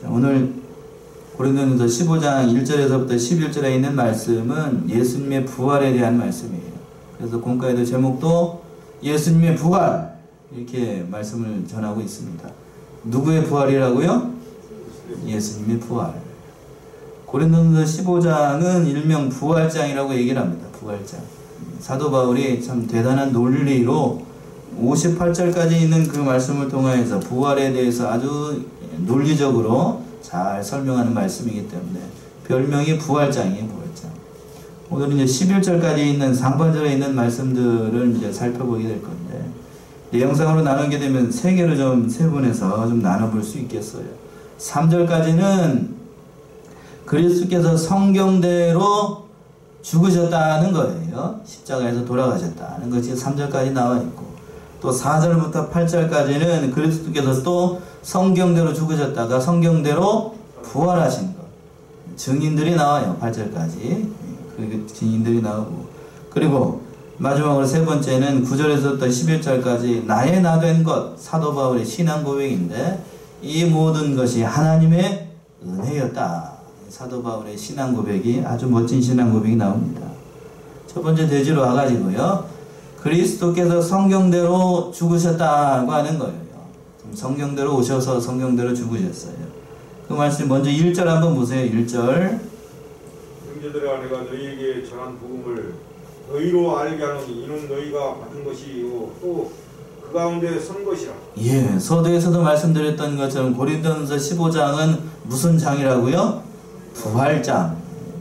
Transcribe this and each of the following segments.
자, 오늘 고린도전서 15장 1절에서부터 11절에 있는 말씀은 예수님의 부활에 대한 말씀이에요. 그래서 공과에도 제목도 예수님의 부활 이렇게 말씀을 전하고 있습니다. 누구의 부활이라고요? 예수님의 부활. 고린도전서 15장은 일명 부활장이라고 얘기를 합니다. 부활장. 사도 바울이 참 대단한 논리로 58절까지 있는 그 말씀을 통해서 부활에 대해서 아주 논리적으로 잘 설명하는 말씀이기 때문에 별명이 부활장이에요. 부활장. 오늘은 이제 11절까지 있는 상반절에 있는 말씀들을 이제 살펴보게 될 건데, 내용상으로 나누게 되면 세 개로 좀 세분해서 좀 나눠볼 수 있겠어요. 3절까지는 그리스도께서 성경대로 죽으셨다는 거예요. 십자가에서 돌아가셨다는 것이 3절까지 나와 있고, 또 4절부터 8절까지는 그리스도께서 또 성경대로 죽으셨다가 성경대로 부활하신 것. 증인들이 나와요. 8절까지. 그 증인들이 나오고. 그리고 마지막으로 세 번째는 9절에서부터 11절까지 나의 나 된 것, 사도 바울의 신앙 고백인데 이 모든 것이 하나님의 은혜였다. 사도 바울의 신앙 고백이 아주 멋진 신앙 고백이 나옵니다. 첫 번째 대지로 와가지고요. 그리스도께서 성경대로 죽으셨다고 하는 거예요. 성경대로 오셔서 성경대로 죽으셨어요. 그 말씀 먼저 1절 한번 보세요. 1절. 형제들아, 내가 너희에게 전한 복음을 너희로 알게 하노니 이는 너희가 받은 것이요 또 그 가운데 선 것이라. 예, 서두에서도 말씀드렸던 것처럼 고린도전서 15장은 무슨 장이라고요? 부활장.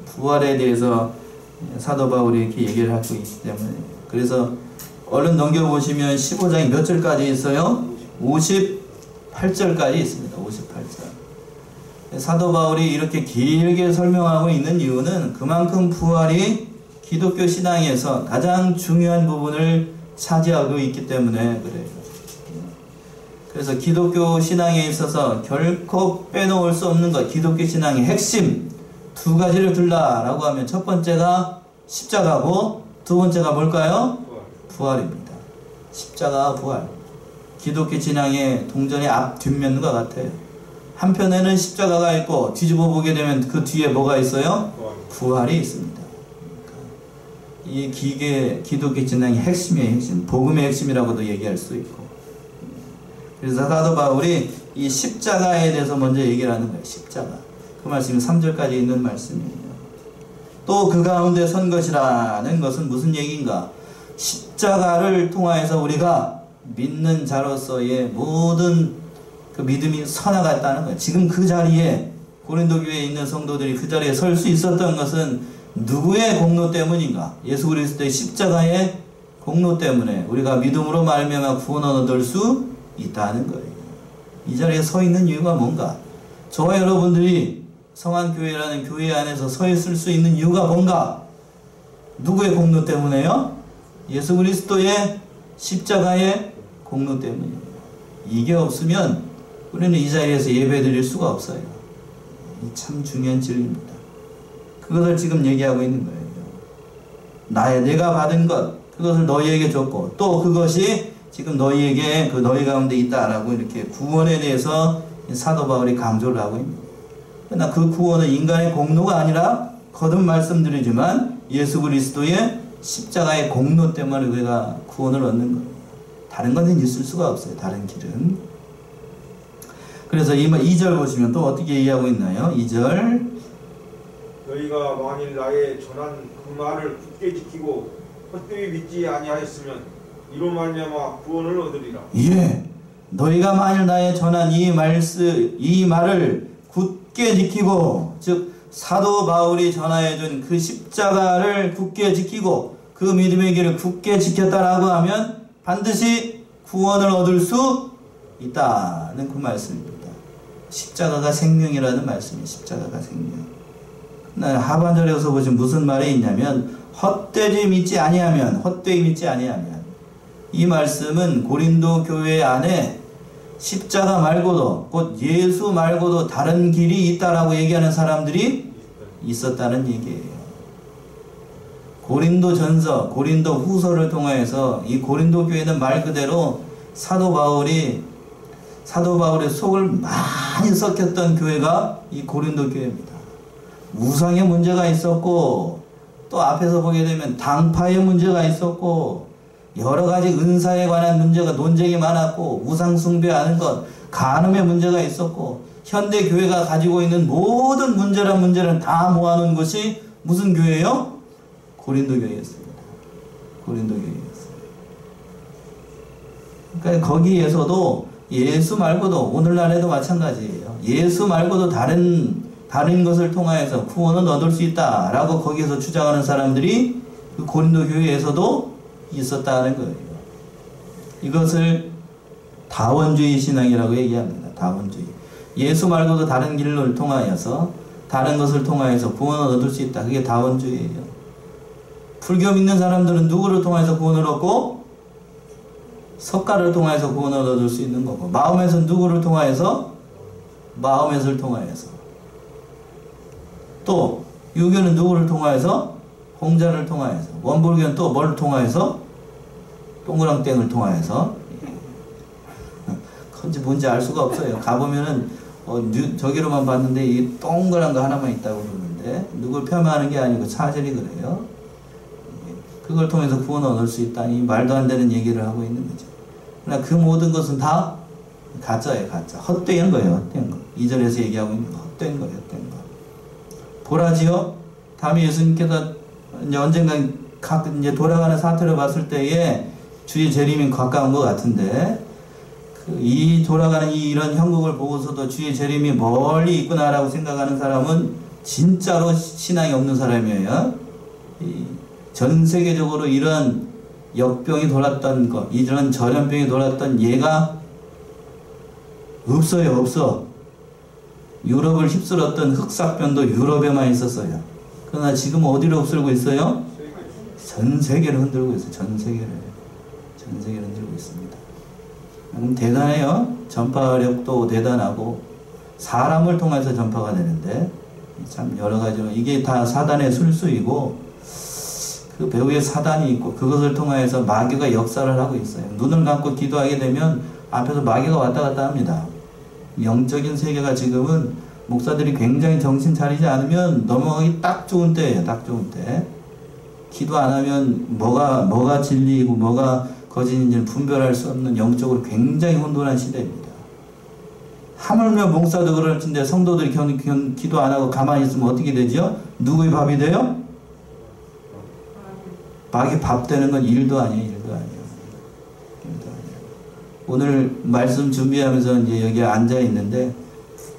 부활에 대해서 사도 바울이 이렇게 얘기를 하고 있기 때문에, 그래서 얼른 넘겨보시면 15장이 몇 절까지 있어요? 58절까지 있습니다. 58절. 사도 바울이 이렇게 길게 설명하고 있는 이유는 그만큼 부활이 기독교 신앙에서 가장 중요한 부분을 차지하고 있기 때문에 그래요. 그래서 기독교 신앙에 있어서 결코 빼놓을 수 없는 것, 기독교 신앙의 핵심 두 가지를 둘라라고 하면 첫 번째가 십자가고 두 번째가 뭘까요? 부활입니다. 십자가와 부활. 기독교 신앙의 동전의 앞 뒷면과 같아요. 한편에는 십자가가 있고 뒤집어 보게 되면 그 뒤에 뭐가 있어요? 부활이 있습니다. 그러니까 이 기독교 신앙의 핵심이에요. 핵심. 복음의 핵심이라고도 얘기할 수 있고. 그래서 사도 바울이 이 십자가에 대해서 먼저 얘기를 하는 거예요. 십자가. 그 말씀이 3절까지 있는 말씀이에요. 또 그 가운데 선 것이라는 것은 무슨 얘기인가? 십자가를 통하여서 우리가 믿는 자로서의 모든 그 믿음이 서나갔다는 거예요. 지금 그 자리에 고린도 교회에 있는 성도들이 그 자리에 설 수 있었던 것은 누구의 공로 때문인가? 예수 그리스도의 십자가의 공로 때문에 우리가 믿음으로 말미암아 구원을 얻을 수 있다는 거예요. 이 자리에 서 있는 이유가 뭔가? 저와 여러분들이 성안교회라는 교회 안에서 서 있을 수 있는 이유가 뭔가? 누구의 공로 때문에요? 예수 그리스도의 십자가의 공로 때문이에요. 이게 없으면 우리는 이 자리에서 예배 드릴 수가 없어요. 이 참 중요한 진리입니다. 그것을 지금 얘기하고 있는 거예요. 내가 받은 것, 그것을 너희에게 줬고 또 그것이 지금 너희에게 너희 가운데 있다라고 이렇게 구원에 대해서 사도 바울이 강조를 하고 있는 거예요. 그러나 그 구원은 인간의 공로가 아니라 거듭 말씀드리지만 예수 그리스도의 십자가의 공로 때문에 우리가 구원을 얻는 거예요. 다른 것은 있을 수가 없어요. 다른 길은. 그래서 2절 보시면 또 어떻게 얘기하고 있나요? 2절. 너희가 만일 나의 전한 그 말을 굳게 지키고 헛되이 믿지 아니하였으면 이로 말미암아 구원을 얻으리라. 예. 너희가 만일 나의 전한 이 말을 굳게 지키고, 즉 사도 바울이 전하여준 그 십자가를 굳게 지키고 그 믿음의 길을 굳게 지켰다라고 하면 반드시 구원을 얻을 수 있다는 그 말씀입니다. 십자가가 생명이라는 말씀이에요. 십자가가 생명. 하반절에서 보시면 무슨 말이 있냐면 헛되이 믿지 아니하면, 이 말씀은 고린도 교회 안에 십자가 말고도 곧 예수 말고도 다른 길이 있다라고 얘기하는 사람들이 있었다는 얘기예요. 고린도 전서, 고린도 후서를 통해서 이 고린도 교회는 말 그대로 사도 바울이 사도 바울의 속을 많이 썩혔던 교회가 이 고린도 교회입니다. 우상의 문제가 있었고, 또 앞에서 보게 되면 당파의 문제가 있었고, 여러 가지 은사에 관한 문제가 논쟁이 많았고, 우상 숭배하는 것, 간음의 문제가 있었고, 현대 교회가 가지고 있는 모든 문제를 다 모아놓은 것이 무슨 교회예요? 고린도 교회였습니다. 고린도 교회였어요. 그러니까 거기에서도 예수 말고도 오늘날에도 마찬가지예요. 예수 말고도 다른 것을 통하여서 구원을 얻을 수 있다라고 거기에서 주장하는 사람들이 그 고린도 교회에서도 있었다는 거예요. 이것을 다원주의 신앙이라고 얘기합니다. 다원주의. 예수 말고도 다른 길을 통하여서 다른 것을 통하여서 구원을 얻을 수 있다. 그게 다원주의예요. 불교 믿는 사람들은 누구를 통해서 구원을 얻고 석가를 통해서 구원을 얻을 수 있는 거고, 마음에서 누구를 통하여서? 마음에서를 통하여서. 또 유교는 누구를 통하여서? 홍자를 통하여서. 원불교는 또 뭘 통하여서? 동그랑땡을 통하여서. 그건지 뭔지 알 수가 없어요. 가보면은 저기로만 봤는데 이 동그란 거 하나만 있다고 그러는데, 누굴 폄하하는 게 아니고 사실이 그래요. 그걸 통해서 구원을 얻을 수 있다니 말도 안 되는 얘기를 하고 있는 거죠. 그러나 그 모든 것은 다 가짜예요. 가짜. 헛된 거예요. 헛된 거. 2절에서 얘기하고 있는 거 헛된 거예요. 헛된 거. 보라지요. 다음에 예수님께서 이제 언젠가 이제 돌아가는 사태를 봤을 때에 주의 재림이 가까운 것 같은데, 이 돌아가는 이런 형국을 보고서도 주의 재림이 멀리 있구나라고 생각하는 사람은 진짜로 신앙이 없는 사람이에요. 전 세계적으로 이런 역병이 돌았던 것, 이런 전염병이 돌았던 예가 없어요. 없어. 유럽을 휩쓸었던 흑사병도 유럽에만 있었어요. 그러나 지금 어디로 휩쓸고 있어요? 전 세계를 흔들고 있어요. 전 세계를 흔들고 있습니다. 대단해요. 전파력도 대단하고, 사람을 통해서 전파가 되는데 참 여러 가지로 이게 다 사단의 술수이고, 그 배후에 사단이 있고 그것을 통해서 마귀가 역사를 하고 있어요. 눈을 감고 기도하게 되면 앞에서 마귀가 왔다 갔다 합니다. 영적인 세계가 지금은 목사들이 굉장히 정신 차리지 않으면 넘어가기 딱 좋은 때예요. 딱 좋은 때. 기도 안 하면 뭐가 진리이고 뭐가 거짓인지를 분별할 수 없는 영적으로 굉장히 혼돈한 시대입니다. 하물며 목사도 그럴텐데 성도들이 기도 안 하고 가만히 있으면 어떻게 되죠? 누구의 밥이 돼요? 마귀 밥 되는 건 일도 아니에요. 일도 아니에요. 오늘 말씀 준비하면서 이제 여기 앉아 있는데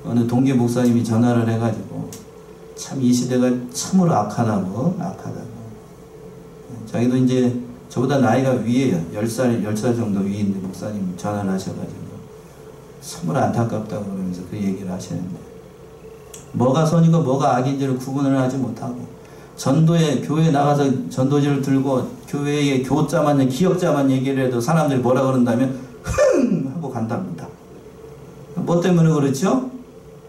어느 동기 목사님이 전화를 해가지고 참 이 시대가 참으로 악하다고. 자기도 이제 저보다 나이가 위에요. 10살 정도 위인데 목사님 전화를 하셔가지고 참으로 안타깝다고 그러면서 그 얘기를 하시는데, 뭐가 선이고 뭐가 악인지를 구분을 하지 못하고, 교회에 나가서 전도지를 들고 교회의 교자만, 기억자만 얘기를 해도 사람들이 뭐라 그런다면 흥! 하고 간답니다. 뭐 때문에 그렇죠?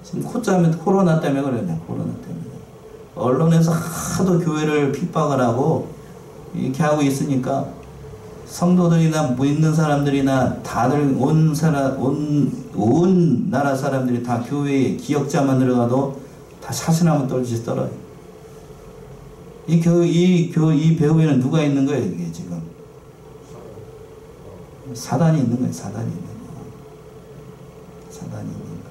지금 코로나 때문에 그래요. 코로나 때문에. 언론에서 하도 교회를 핍박을 하고 이렇게 하고 있으니까 성도들이나 믿는 사람들이나 다들 온 나라 사람들이 다 교회에 기억자만 들어가도 다 사신하면 떨지 떨어요. 이 배후에는 누가 있는 거예요, 이게 지금? 사단이 있는 거예요, 사단이 있는 거. 사단이 있는 거.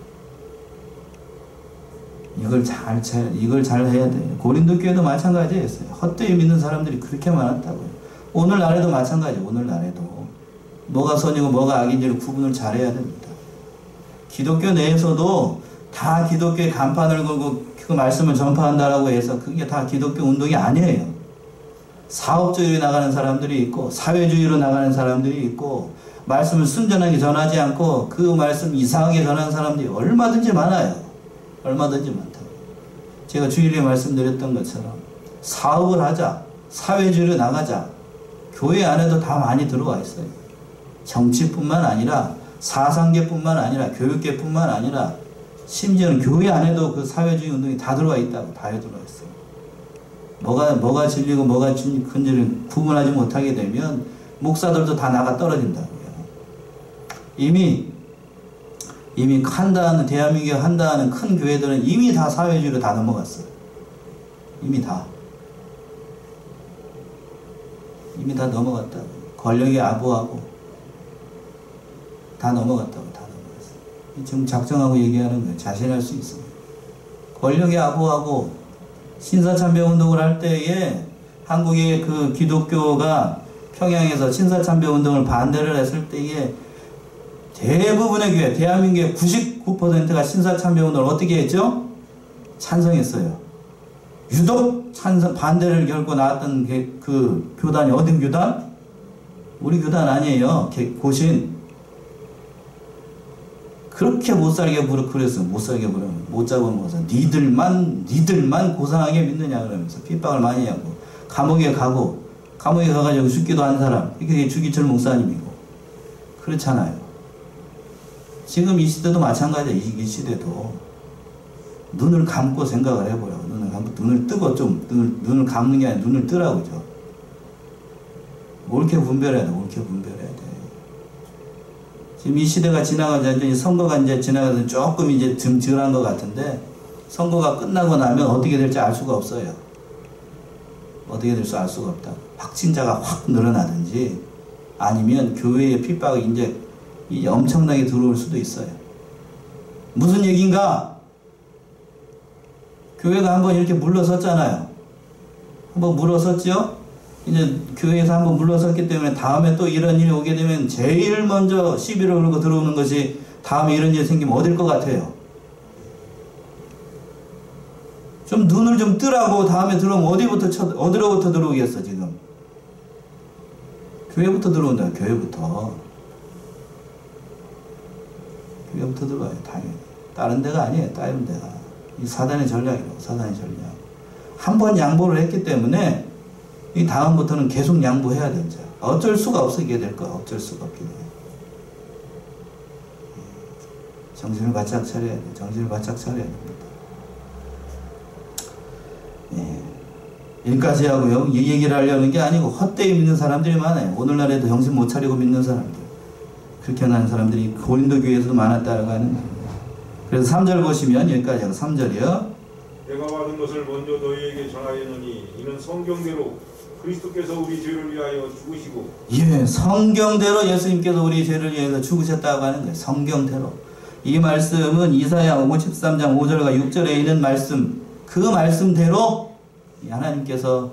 이걸 잘 해야 돼요. 고린도 교회도 마찬가지였어요. 헛되이 믿는 사람들이 그렇게 많았다고요. 오늘날에도 마찬가지예요, 오늘날에도. 뭐가 선이고 뭐가 악인지를 구분을 잘 해야 됩니다. 기독교 내에서도 다 기독교의 간판을 걸고 그 말씀을 전파한다라고 해서 그게 다 기독교 운동이 아니에요. 사업주의로 나가는 사람들이 있고, 사회주의로 나가는 사람들이 있고, 말씀을 순전하게 전하지 않고 그 말씀 이상하게 전하는 사람들이 얼마든지 많아요. 얼마든지 많다고. 제가 주일에 말씀드렸던 것처럼 사업을 하자, 사회주의로 나가자, 교회 안에도 다 많이 들어와 있어요. 정치뿐만 아니라 사상계뿐만 아니라 교육계뿐만 아니라 심지어는 교회 안에도 그 사회주의 운동이 다 들어와 있다고. 다 들어와 있어요. 뭐가 진리고 뭐가 큰지를 구분하지 못하게 되면 목사들도 다 나가 떨어진다고요. 이미 이미 대한민국에 한다는 큰 교회들은 이미 다 사회주의로 다 넘어갔어요. 이미 다 넘어갔다고. 권력에 아부하고 다 넘어갔다고. 다 넘어갔어요. 지금 작정하고 얘기하는 거예요. 자신할 수 있어요. 권력에 아부하고 신사참배운동을 할 때에 한국의 그 기독교가 평양에서 신사참배운동을 반대를 했을 때에 대부분의 교회, 대한민국의 99%가 신사참배운동을 어떻게 했죠? 찬성했어요. 유독 반대를 결고 나왔던 그 교단이 어딘 교단? 우리 교단 아니에요. 고신. 그렇게 못살게 그랬어요. 못살게 부르면 못 잡아먹어서 니들만 고상하게 믿느냐 그러면서 핍박을 많이 하고 감옥에 가가지고 죽기도 한 사람, 이게 주기철 목사님이고 그렇잖아요. 지금 이 시대도 마찬가지야. 이 시대도 눈을 감고 생각을 해보라고. 눈을 뜨고 눈을 감는 게 아니라 눈을 뜨라고죠. 옳게 분별해야 돼. 옳게 분별해야 돼. 지금 이 시대가 지나가자 이제 선거가 이제 지나가서 조금 이제 덜한 것 같은데 선거가 끝나고 나면 어떻게 될지 알 수가 없어요. 어떻게 될지 알 수가 없다. 확진자가 확 늘어나든지 아니면 교회의 핍박이 이제 엄청나게 들어올 수도 있어요. 무슨 얘기인가? 교회가 한번 이렇게 물러섰잖아요. 한번 물러섰죠? 이제 교회에서 한번 물러섰기 때문에 다음에 또 이런 일이 오게 되면 제일 먼저 시비를 걸고 들어오는 것이 다음에 이런 일이 생기면 어딜 것 같아요? 좀 눈을 좀 뜨라고. 다음에 들어오면 어디로부터 들어오겠어 지금? 교회부터 들어온다. 교회부터 들어와요. 당연히. 다른 데가 아니에요. 다른 데가. 이 사단의 전략이라고. 사단의 전략. 한 번 양보를 했기 때문에 이 다음부터는 계속 양보해야 되죠. 어쩔 수가 없어. 이게 될 거야. 어쩔 수가 없게 돼. 정신을 바짝 차려야 돼. 정신을 바짝 차려야 됩니다. 여기까지 하고요. 이 얘기를 하려는 게 아니고 헛되이 믿는 사람들이 많아요. 오늘날에도 정신 못 차리고 믿는 사람들. 그렇게 하는 사람들이 고린도 교회에서도 많았다고 하는 거예요. 그래서 3절 보시면 여기까지 하고 3절이요. 내가 받은 것을 먼저 너희에게 전하였느니 이는 성경대로 그리스도께서 우리 죄를 위하여 죽으시고 성경대로 예수님께서 우리 죄를 위해서 죽으셨다고 하는 거예요. 성경대로. 이 말씀은 이사야 53장 5절과 6절에 있는 말씀, 그 말씀대로 하나님께서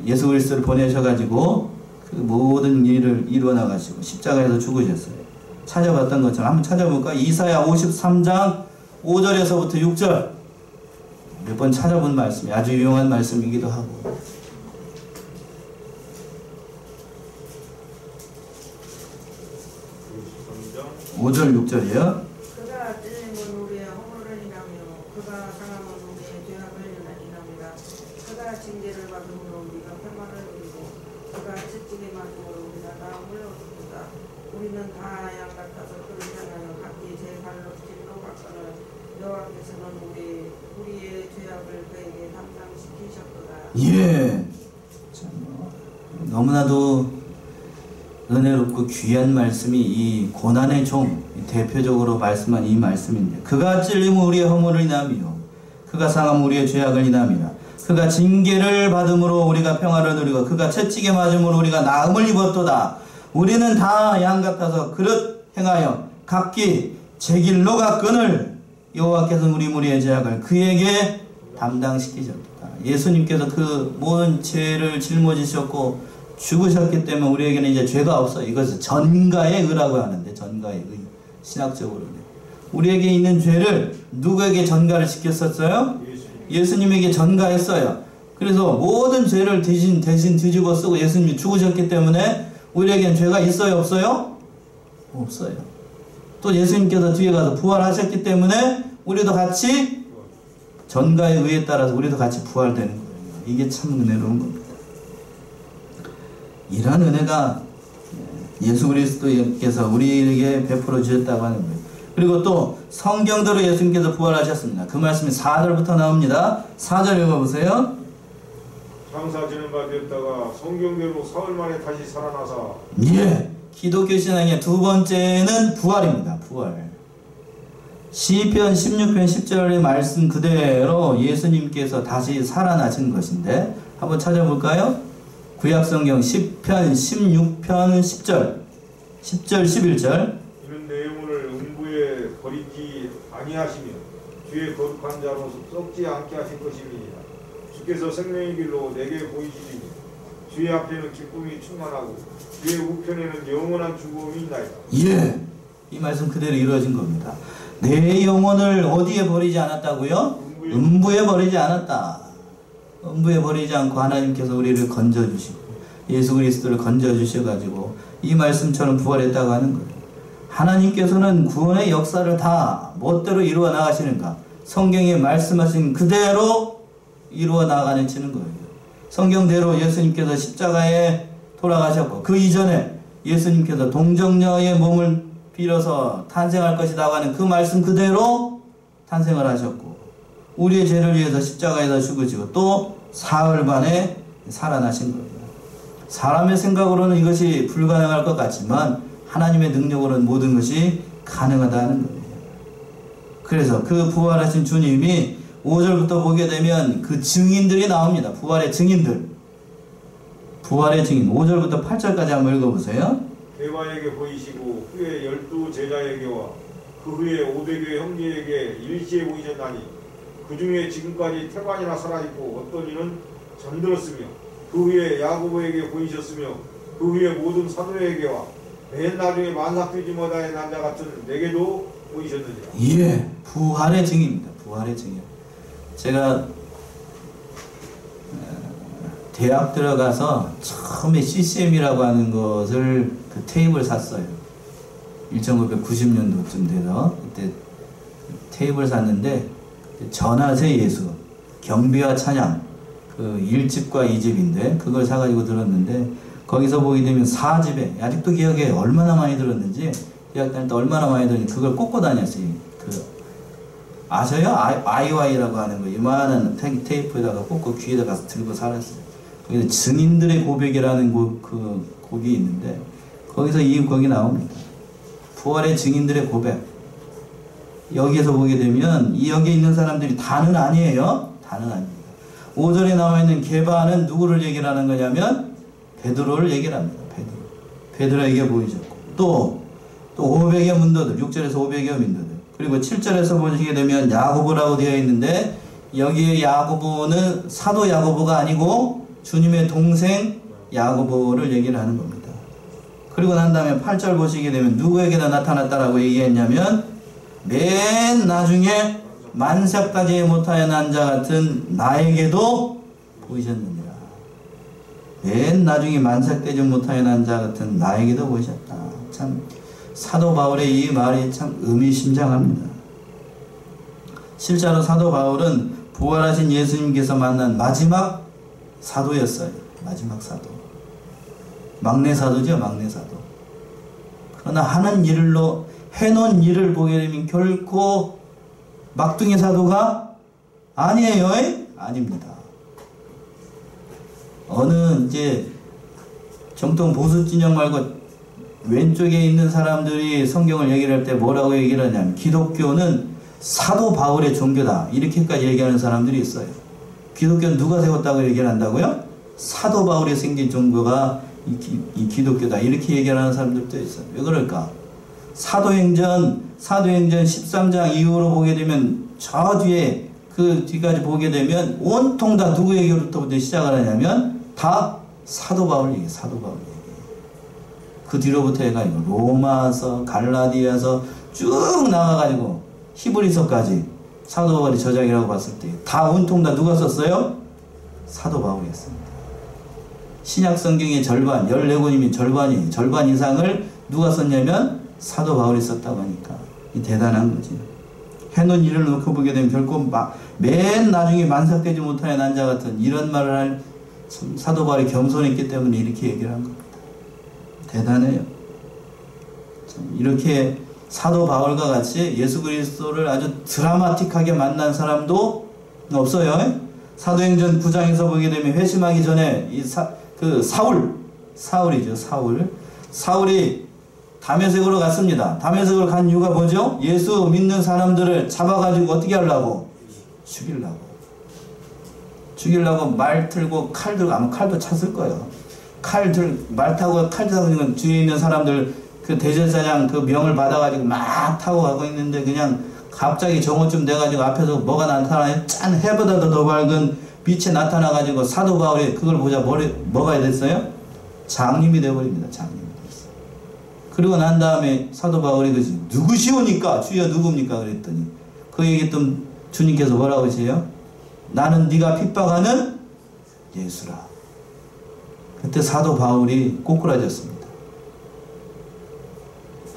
예수 그리스도를 보내셔가지고 그 모든 일을 이루어 나가시고 십자가에서 죽으셨어요. 찾아봤던 것처럼 한번 찾아볼까? 이사야 53장 5절에서부터 6절 몇 번 찾아본 말씀이 아주 유용한 말씀이기도 하고 5절 6절이요. 그가 찔림은 우리의 허물을 인하며 그가 상함은 우리의 죄악을 인함이라. 그가 징계를 받음으로 우리가 평안을 누리고 그가 채찍에 맞음으로 우리가 나음을 얻었도다. 우리는 다 양 같아서 그를 향하여 각기 제 발로 길로 갔거늘 여호와께서는 우리의 죄악을 그에게 담당시키셨도다. 너무나도 은혜롭고 귀한 말씀이 이 고난의 종 대표적으로 말씀한 이 말씀인데 그가 찔림은 우리의 허물을 인하며 그가 상함은 우리의 죄악을 인하며 그가 징계를 받음으로 우리가 평화를 누리고 그가 채찍에 맞음으로 우리가 나음을 입었도다. 우리는 다 양 같아서 그릇 행하여 각기 제 길로 갔거늘 여호와께서는 우리 무리의 죄악을 그에게 담당시키셨다. 예수님께서 그 모든 죄를 짊어지셨고 죽으셨기 때문에 우리에게는 이제 죄가 없어요. 이것을 전가의 의라고 하는데 전가의 의. 신학적으로는 우리에게 있는 죄를 누구에게 전가를 시켰었어요? 예수님에게 전가했어요. 그래서 모든 죄를 대신 뒤집어 쓰고 예수님이 죽으셨기 때문에 우리에게는 죄가 있어요? 없어요? 없어요. 또 예수님께서 뒤에 가서 부활하셨기 때문에 우리도 같이 전가의 의에 따라서 우리도 같이 부활되는 거예요. 이게 참 은혜로운 겁니다. 이러한 은혜가 예수 그리스도께서 우리에게 베풀어 주셨다고 하는 거예요. 그리고 또 성경대로 예수님께서 부활하셨습니다. 그 말씀이 4절부터 나옵니다. 4절 읽어보세요. 장사 지는 바 되었다가 성경대로 사흘 만에 다시 살아나사 기독교 신앙의 두 번째는 부활입니다. 부활. 시편 16편 10절의 말씀 그대로 예수님께서 다시 살아나신 것인데 한번 찾아볼까요? 구약성경 시편 16편 10절 11절 이는 내 영혼을 음부에 버리지 아니하시며 주의 거룩한 자로 썩지 않게 하실 것임이니라. 주께서 생명의 길로 내게 보이시리니 주의 앞에는 기쁨이 충만하고 주의 우편에는 영원한 죽음이 있나이다. 예, 이 말씀 그대로 이루어진 겁니다. 내 영혼을 어디에 버리지 않았다고요? 음부에 버리지 않았다. 음부에 버리지 않고 하나님께서 우리를 건져주시고 예수 그리스도를 건져주셔가지고 이 말씀처럼 부활했다고 하는 거예요. 하나님께서는 구원의 역사를 다 멋대로 이루어 나가시는가? 성경에 말씀하신 그대로 이루어 나가는 치는 거예요. 성경대로 예수님께서 십자가에 돌아가셨고 그 이전에 예수님께서 동정녀의 몸을 빌어서 탄생할 것이라고 하는 그 말씀 그대로 탄생을 하셨고 우리의 죄를 위해서 십자가에서 죽으시고 또 사흘 만에 살아나신 거예요. 사람의 생각으로는 이것이 불가능할 것 같지만 하나님의 능력으로는 모든 것이 가능하다는 거예요. 그래서 그 부활하신 주님이 5절부터 보게 되면 그 증인들이 나옵니다. 부활의 증인들. 부활의 증인. 5절부터 8절까지 한번 읽어보세요. 대바에게 보이시고 후에 12 제자에게와 그 후에 500여 형제에게 일시에 보이셨나니 그 중에 지금까지 태반이나 살아있고 어떤 이는 잠들었으며 그 후에 야고보에게 보이셨으며 그 후에 모든 사도에게와 맨 나중에 만삭되지 못하는 남자 같은 내게도 보이셨느니라. 예, 부활의 증인입니다. 부활의 증인. 제가 대학 들어가서 처음에 CCM이라고 하는 것을 그 테이프를 샀어요. 1990년도쯤 돼서 그때 테이프를 샀는데 전하세 예수 경비와 찬양 그 1집과 2집인데 그걸 사가지고 들었는데 거기서 보게 되면 4집에 아직도 기억에 얼마나 많이 들었는지 대학 다닐 때 얼마나 많이 들었는지 그걸 꽂고 다녔어요. 그 아셔요? IY라고 하는 거 이만한 테이프에다가 꽂고 귀에다 가서 들고 살았어요. 거기서 증인들의 고백이라는 곡이 있는데 거기서 이 곡이 나옵니다. 부활의 증인들의 고백. 여기에서 보게 되면 여기에 있는 사람들이 다는 아니에요. 다는 아닙니다. 5절에 나와 있는 게바는 누구를 얘기를 하는 거냐면 베드로를 얘기를 합니다. 베드로에게 보이셨고 또 500여 문도들 6절에서 500여 문도들 그리고 7절에서 보시게 되면 야고보라고 되어 있는데 여기에 야고보는 사도 야고보가 아니고 주님의 동생 야고보를 얘기를 하는 겁니다. 그리고 난 다음에 8절 보시게 되면 누구에게나 나타났다라고 얘기했냐면 맨 나중에 만삭까지 못하여 난 자 같은 나에게도 보이셨느니라. 맨 나중에 만삭되지 못하여 난 자 같은 나에게도 보이셨다. 참 사도 바울의 이 말이 참 의미심장합니다. 실제로 사도 바울은 부활하신 예수님께서 만난 마지막 사도였어요. 마지막 사도. 막내 사도죠. 막내 사도. 그러나 하는 일로 해놓은 일을 보게 되면 결코 막둥이 사도가 아니에요. 아닙니다. 어느 이제 정통 보수 진영 말고 왼쪽에 있는 사람들이 성경을 얘기를 할 때 뭐라고 얘기를 하냐면 기독교는 사도 바울의 종교다. 이렇게까지 얘기하는 사람들이 있어요. 기독교는 누가 세웠다고 얘기를 한다고요? 사도 바울이 생긴 종교가 이 기독교다. 이렇게 얘기하는 사람들도 있어요. 왜 그럴까? 사도행전 13장 이후로 보게 되면 저 뒤에 그 뒤까지 보게 되면 온통 다 누구 얘기로부터 시작을 하냐면 다 사도 바울 얘기, 사도 바울 얘기. 그 뒤로부터 해가지고 로마서, 갈라디아서 쭉 나가가지고 히브리서까지 사도 바울이 저작이라고 봤을 때 다 온통 다 누가 썼어요? 사도 바울이었습니다. 신약 성경의 절반, 14권이면 절반이에요. 절반 이상을 누가 썼냐면 사도 바울이 썼다고 하니까 이 대단한 거지. 해놓은 일을 놓고 보게 되면 결코 맨 나중에 만삭되지 못하여 난 자 같은 이런 말을 할 사도 바울이 겸손했기 때문에 이렇게 얘기를 한 겁니다. 대단해요. 참 이렇게 사도 바울과 같이 예수 그리스도를 아주 드라마틱하게 만난 사람도 없어요. 사도행전 9장에서 보게 되면 회심하기 전에 사울이죠. 사울이 다메섹으로 갔습니다. 다메섹으로 간 이유가 뭐죠? 예수 믿는 사람들을 잡아가지고 어떻게 하려고? 죽이려고 말 틀고 칼 들고, 아마 칼도 찼을 거예요. 말 타고 칼 타고 뒤에 있는 사람들 그 대제사장 그 명을 받아가지고 막 타고 가고 있는데 그냥 갑자기 정오쯤 돼가지고 앞에서 뭐가 나타나요? 짠! 해보다도 더 밝은 빛이 나타나가지고 사도 바울이 그걸 보자 뭐가 됐어요? 장님이 돼버립니다. 장님이 됐어요. 그리고 난 다음에 사도 바울이 그지 누구시오니까 주여 누굽니까? 그랬더니 그 얘기했던 주님께서 뭐라고 하세요? 나는 네가 핍박하는 예수라. 그때 사도 바울이 꼬꾸라졌습니다.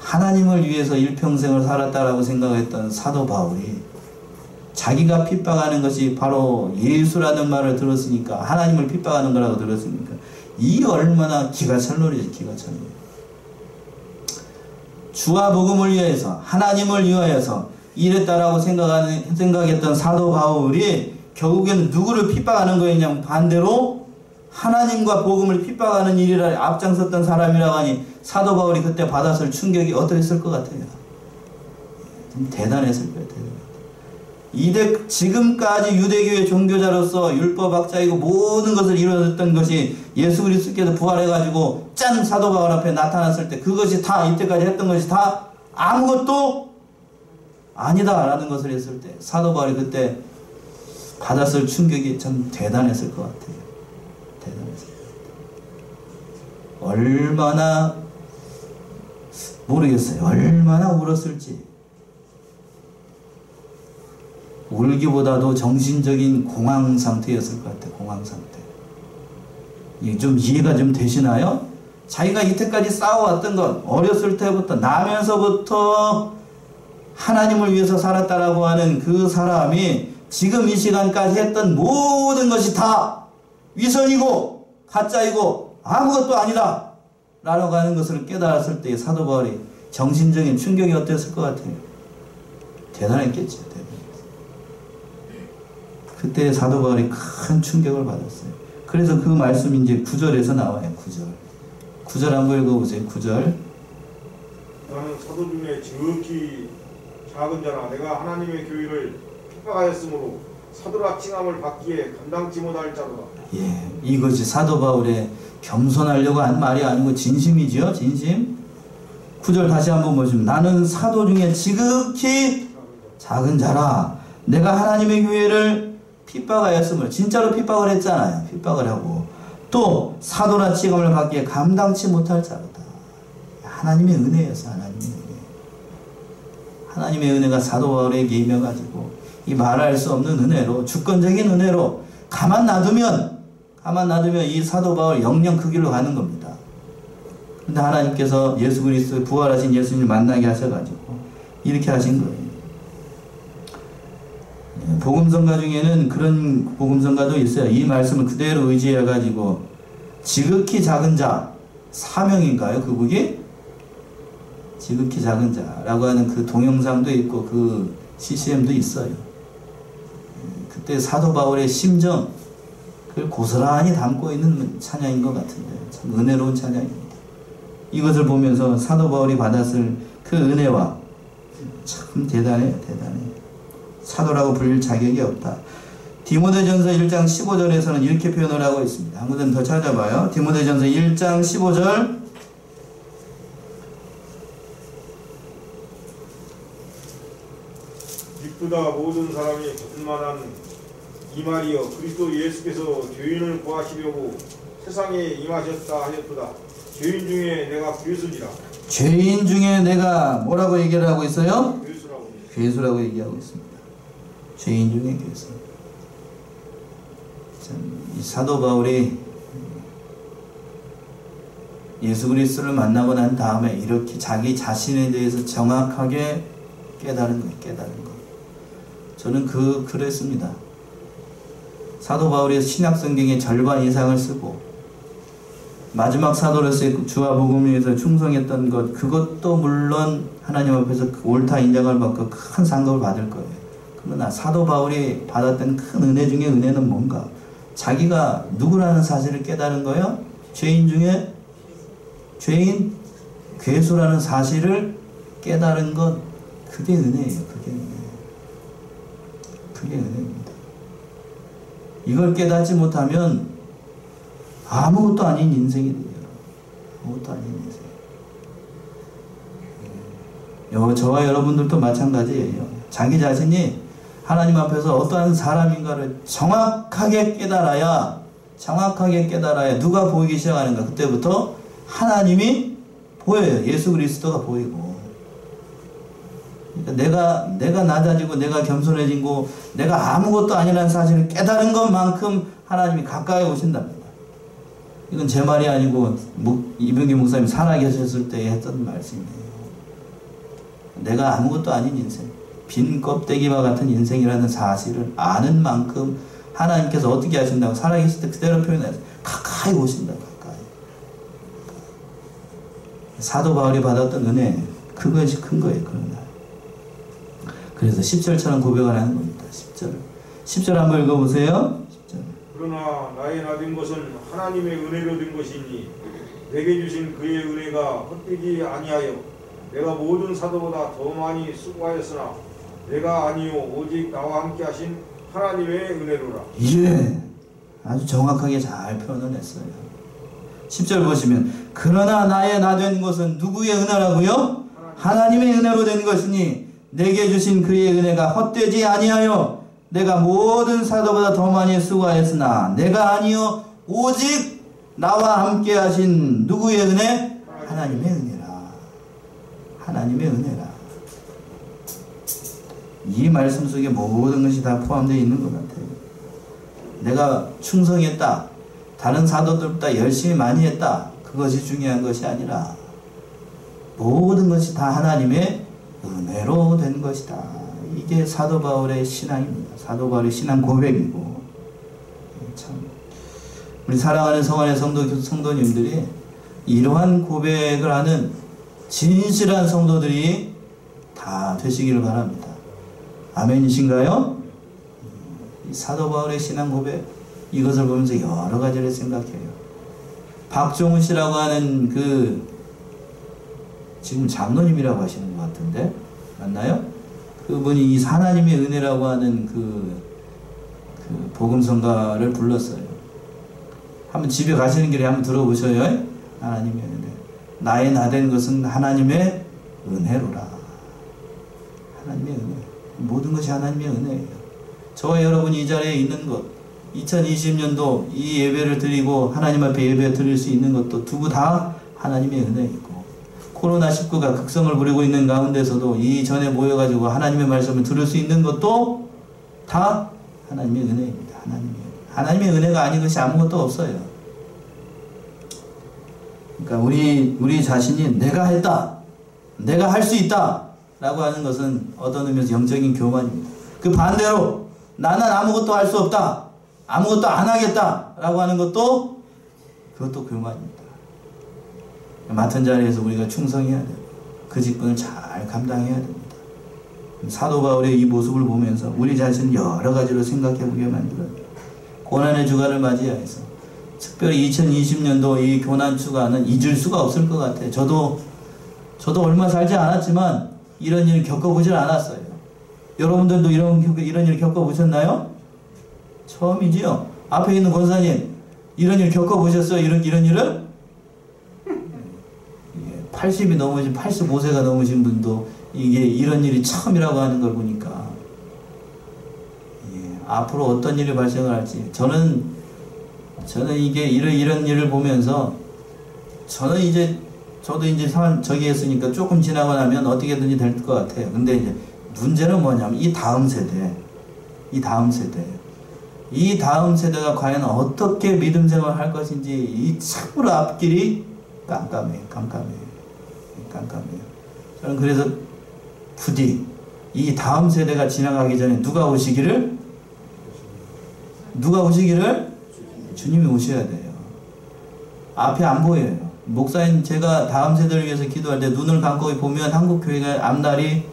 하나님을 위해서 일평생을 살았다라고 생각했던 사도 바울이 자기가 핍박하는 것이 바로 예수라는 말을 들었으니까 하나님을 핍박하는 거라고 들었으니까 이 얼마나 기가 찰 노래지. 기가 찰 노래. 주와 복음을 위해서 하나님을 위하여서 이랬다라고 생각했던 사도 바울이 결국에는 누구를 핍박하는 거였냐면 반대로 하나님과 복음을 핍박하는 일이라 앞장섰던 사람이라고 하니 사도 바울이 그때 받았을 충격이 어떠했을 것 같아요? 좀 대단했을 거예요. 지금까지 유대교의 종교자로서 율법학자이고 모든 것을 이루어졌던 것이 예수 그리스도께서 부활해가지고 짠! 사도 바울 앞에 나타났을 때 그것이 다 이때까지 했던 것이 다 아무것도 아니다 라는 것을 했을 때 사도 바울이 그때 받았을 충격이 참 대단했을 것 같아요. 대단했을 것 같아요. 얼마나 모르겠어요. 얼마나 울었을지. 울기보다도 정신적인 공황 상태였을 것 같아요. 공황 상태. 이게 좀 이해가 좀 되시나요? 자기가 이때까지 쌓아왔던 것, 어렸을 때부터 나면서부터 하나님을 위해서 살았다라고 하는 그 사람이 지금 이 시간까지 했던 모든 것이 다 위선이고 가짜이고 아무것도 아니다 라고 하는 것을 깨달았을 때 사도 바울이 정신적인 충격이 어땠을 것 같아요? 대단했겠죠. 그때 사도 바울이 큰 충격을 받았어요. 그래서 그 말씀이 이제 9절에서 나와요. 9절 한번 읽어보세요. 9절. 나는 사도 중에 지극히 작은 자라 내가 하나님의 교회를 핍박하였으므로 사도라 칭함을 받기에 감당치 못할 자로다. 예, 이것이 사도 바울의 겸손하려고 한 말이 아니고 진심이지요. 진심. 9절 다시 한번 보시면 나는 사도 중에 지극히 작은 자라 내가 하나님의 교회를 핍박하였으므로 진짜로 핍박을 했잖아요. 핍박을 하고 또 사도라 칭함을 받기에 감당치 못할 자로다. 하나님의 은혜였어. 하나님의 은혜. 하나님의 은혜가 사도 바울에게 임해가지고 이 말할 수 없는 은혜로 주권적인 은혜로 가만 놔두면 이 사도 바울 영영 그 길로 가는 겁니다. 근데 하나님께서 예수 그리스도 부활하신 예수님을 만나게 하셔가지고 이렇게 하신 거예요. 복음성가 중에는 그런 복음성가도 있어요. 이 말씀을 그대로 의지해가지고 지극히 작은 자 사명인가요? 그분이? 지극히 작은 자라고 하는 그 동영상도 있고 그 CCM도 있어요. 그때 사도 바울의 심정 그걸 고스란히 담고 있는 찬양인 것 같은데 참 은혜로운 찬양입니다. 이것을 보면서 사도 바울이 받았을 그 은혜와 참 대단해요. 사도라고 불릴 자격이 없다. 디모데전서 1장 15절에서는 이렇게 표현을 하고 있습니다. 한 군데 더 찾아봐요. 디모데전서 1장 15절 기쁘다 모든 사람이 받을 만한 이 말이여 그리스도 예수께서 죄인을 구하시려고 세상에 임하셨다 하였도다. 죄인 중에 내가 괴수니라. 죄인 중에 내가 뭐라고 얘기를 하고 있어요? 괴수라고 얘기하고 있습니다. 죄인 중에 괴수. 이 사도 바울이 예수 그리스도를 만나고 난 다음에 이렇게 자기 자신에 대해서 정확하게 깨달은 거. 저는 그랬습니다. 사도 바울이 신약성경의 절반 이상을 쓰고 마지막 사도로서의 주와 복음을 위해서 충성했던 것 그것도 물론 하나님 앞에서 옳다 인정을 받고 큰 상급을 받을 거예요. 그러나 사도 바울이 받았던 큰 은혜 중에 은혜는 뭔가? 자기가 누구라는 사실을 깨달은 거예요? 죄인 중에 죄인 괴수라는 사실을 깨달은 것, 그게 은혜예요. 그게 은혜. 그게 은혜입니다. 이걸 깨닫지 못하면 아무것도 아닌 인생이 돼요. 아무것도 아닌 인생. 저와 여러분들도 마찬가지예요. 자기 자신이 하나님 앞에서 어떠한 사람인가를 정확하게 깨달아야 누가 보이기 시작하는가. 그때부터 하나님이 보여요. 예수 그리스도가 보이고. 그러니까 내가 낮아지고 내가 겸손해지고 내가 아무것도 아니라는 사실을 깨달은 것만큼 하나님이 가까이 오신답니다. 이건 제 말이 아니고 이병기 목사님이 살아계셨을 때 했던 말씀이에요. 내가 아무것도 아닌 인생, 빈 껍데기와 같은 인생이라는 사실을 아는 만큼 하나님께서 어떻게 하신다고 살아계실 때 그대로 표현해서 가까이 오신다. 가까이. 사도 바울이 받았던 은혜, 그것이 큰 거예요. 그런 날. 그래서 10절처럼 고백을 하는 겁니다. 10절 한번 읽어보세요. 10절. 그러나 나의 나된 것은 하나님의 은혜로 된 것이니 내게 주신 그의 은혜가 헛되지 아니하여 내가 모든 사도보다 더 많이 수고하였으나 내가 아니요 오직 나와 함께 하신 하나님의 은혜로라. 예, 아주 정확하게 잘 표현을 했어요. 10절 보시면 그러나 나의 나된 것은 누구의 은혜라고요? 하나님의 은혜로 된 것이니 내게 주신 그의 은혜가 헛되지 아니하여 내가 모든 사도보다 더 많이 수고하였으나 내가 아니요 오직 나와 함께 하신 누구의 은혜? 하나님의 은혜라. 하나님의 은혜라. 이 말씀 속에 모든 것이 다 포함되어 있는 것 같아요. 내가 충성했다, 다른 사도들보다 열심히 많이 했다, 그것이 중요한 것이 아니라 모든 것이 다 하나님의 은혜로 된 것이다. 이게 사도 바울의 신앙입니다. 사도 바울의 신앙 고백이고, 참 우리 사랑하는 성안의 성도님들이 이러한 고백을 하는 진실한 성도들이 다 되시기를 바랍니다. 아멘이신가요? 이 사도 바울의 신앙 고백, 이것을 보면서 여러 가지를 생각해요. 박종훈 씨라고 하는 지금 장로님이라고 하시는 것 같은데 맞나요? 그분이 이 하나님의 은혜라고 하는 그 복음성가를 불렀어요. 한번 집에 가시는 길에 한번 들어보셔요. 하나님의 은혜. 나의 나된 것은 하나님의 은혜로라. 하나님의 은혜. 모든 것이 하나님의 은혜예요. 저와 여러분이 이 자리에 있는 것, 2020년도 이 예배를 드리고 하나님 앞에 예배 드릴 수 있는 것도 두고 다 하나님의 은혜이고, 코로나19가 극성을 부리고 있는 가운데서도 이 전에 모여가지고 하나님의 말씀을 들을 수 있는 것도 다 하나님의 은혜입니다. 하나님의 은혜가 아닌 것이 아무것도 없어요. 그러니까 우리 자신이 내가 했다, 내가 할 수 있다 라고 하는 것은 어떤 의미에서 영적인 교만입니다. 그 반대로 나는 아무것도 할 수 없다, 아무것도 안 하겠다 라고 하는 것도 그것도 교만입니다. 맡은 자리에서 우리가 충성해야 돼요. 그 직분을 잘 감당해야 됩니다. 사도 바울의 이 모습을 보면서 우리 자신을 여러 가지로 생각해보게 만들어요. 고난의 주간을 맞이해서 특별히 2020년도 이 고난 주간은 잊을 수가 없을 것 같아요. 저도 얼마 살지 않았지만 이런 일을 겪어보질 않았어요. 여러분들도 이런 일 겪어보셨나요? 처음이지요? 앞에 있는 권사님, 이런 일 겪어보셨어요? 이런 일을? 80이 넘으신, 85세가 넘으신 분도 이게 이런 일이 처음이라고 하는 걸 보니까, 앞으로 어떤 일이 발생을 할지, 저는 이게 이런 일을 보면서, 저도 이제 저기 했으니까 조금 지나고 나면 어떻게든지 될 것 같아요. 근데 이제 문제는 뭐냐면 이 다음 세대가 과연 어떻게 믿음 생활을 할 것인지 이 참으로 앞길이 깜깜해요. 저는 그래서 부디 이 다음 세대가 지나가기 전에 누가 오시기를? 주님이 오셔야 돼요. 앞이 안 보여요. 목사님, 제가 다음 세대를 위해서 기도할 때 눈을 감고 보면 한국 교회가 앞날이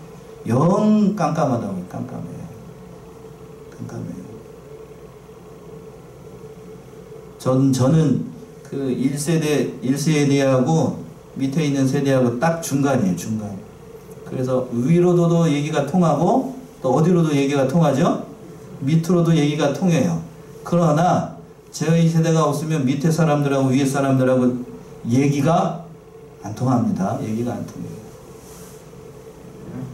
영 깜깜하다고요. 깜깜해요. 저는 그 1세대하고 밑에 있는 세대하고 딱 중간이에요. 중간. 그래서 위로도 얘기가 통하고 또 어디로도 얘기가 통하죠? 밑으로도 얘기가 통해요. 그러나 저희 세대가 없으면 밑에 사람들하고 위에 사람들하고 얘기가 안 통합니다. 얘기가 안 통해요.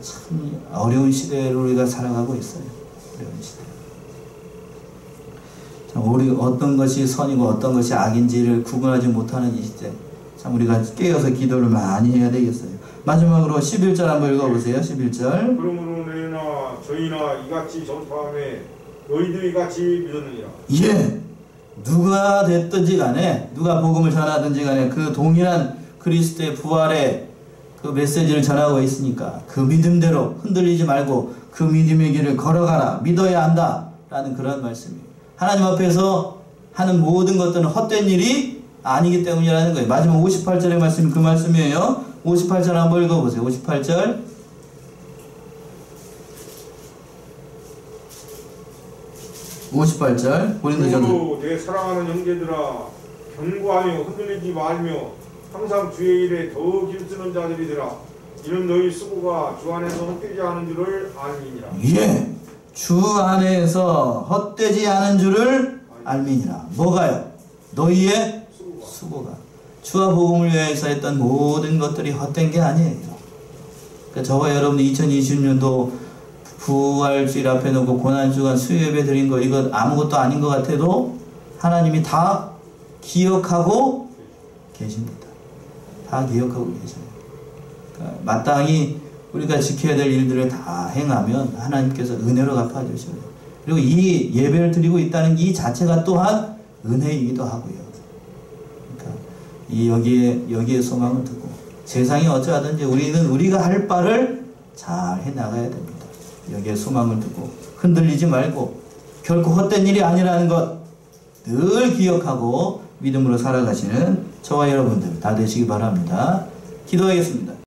참 어려운 시대를 우리가 살아가고 있어요. 어려운 시대. 참 우리 어떤 것이 선이고 어떤 것이 악인지를 구분하지 못하는 이 시대. 참 우리가 깨어서 기도를 많이 해야 되겠어요. 마지막으로 11절 한번 읽어보세요. 11절. 그러므로 너희나 저희나 이같이 전파함에 너희도 이같이 믿었느니라. 예. 누가 됐든지 간에 누가 복음을 전하든지 간에 그 동일한 그리스도의 부활의 그 메시지를 전하고 있으니까 그 믿음대로 흔들리지 말고 그 믿음의 길을 걸어가라. 믿어야 한다. 라는 그런 말씀이에요. 하나님 앞에서 하는 모든 것들은 헛된 일이 아니기 때문이라는 거예요. 마지막 58절의 말씀이 그 말씀이에요. 58절 한번 읽어보세요. 58절. 58절. 고린도전서. 그러므로 내 사랑하는 형제들아 견고하며 흔들리지 말며 항상 주의 일에 더욱 힘쓰는 자들이 되라. 이는 너희 수고가 주 안에서 헛되지 않은 줄을 알미니라. 예. 주 안에서 헛되지 않은 줄을 알미니라. 뭐가요? 너희의 수고가. 주와 복음을 위해서 했던 모든 것들이 헛된 게 아니에요. 그러니까 저와 여러분들 2020년도 부활주일 앞에 놓고 고난주간 수요예배 드린 거 이거 아무것도 아닌 것 같아도 하나님이 다 기억하고 계십니다. 다 기억하고 계셔요. 그러니까 마땅히 우리가 지켜야 될 일들을 다 행하면 하나님께서 은혜로 갚아주셔요. 그리고 이 예배를 드리고 있다는 이 자체가 또한 은혜이기도 하고요. 그러니까 이 여기에 소망을 두고 세상이 어쩌하든지 우리는 우리가 할 바를 잘 해나가야 됩니다. 여기에 소망을 두고 흔들리지 말고 결코 헛된 일이 아니라는 것 늘 기억하고 믿음으로 살아가시는 저와 여러분들 다 되시기 바랍니다. 기도하겠습니다.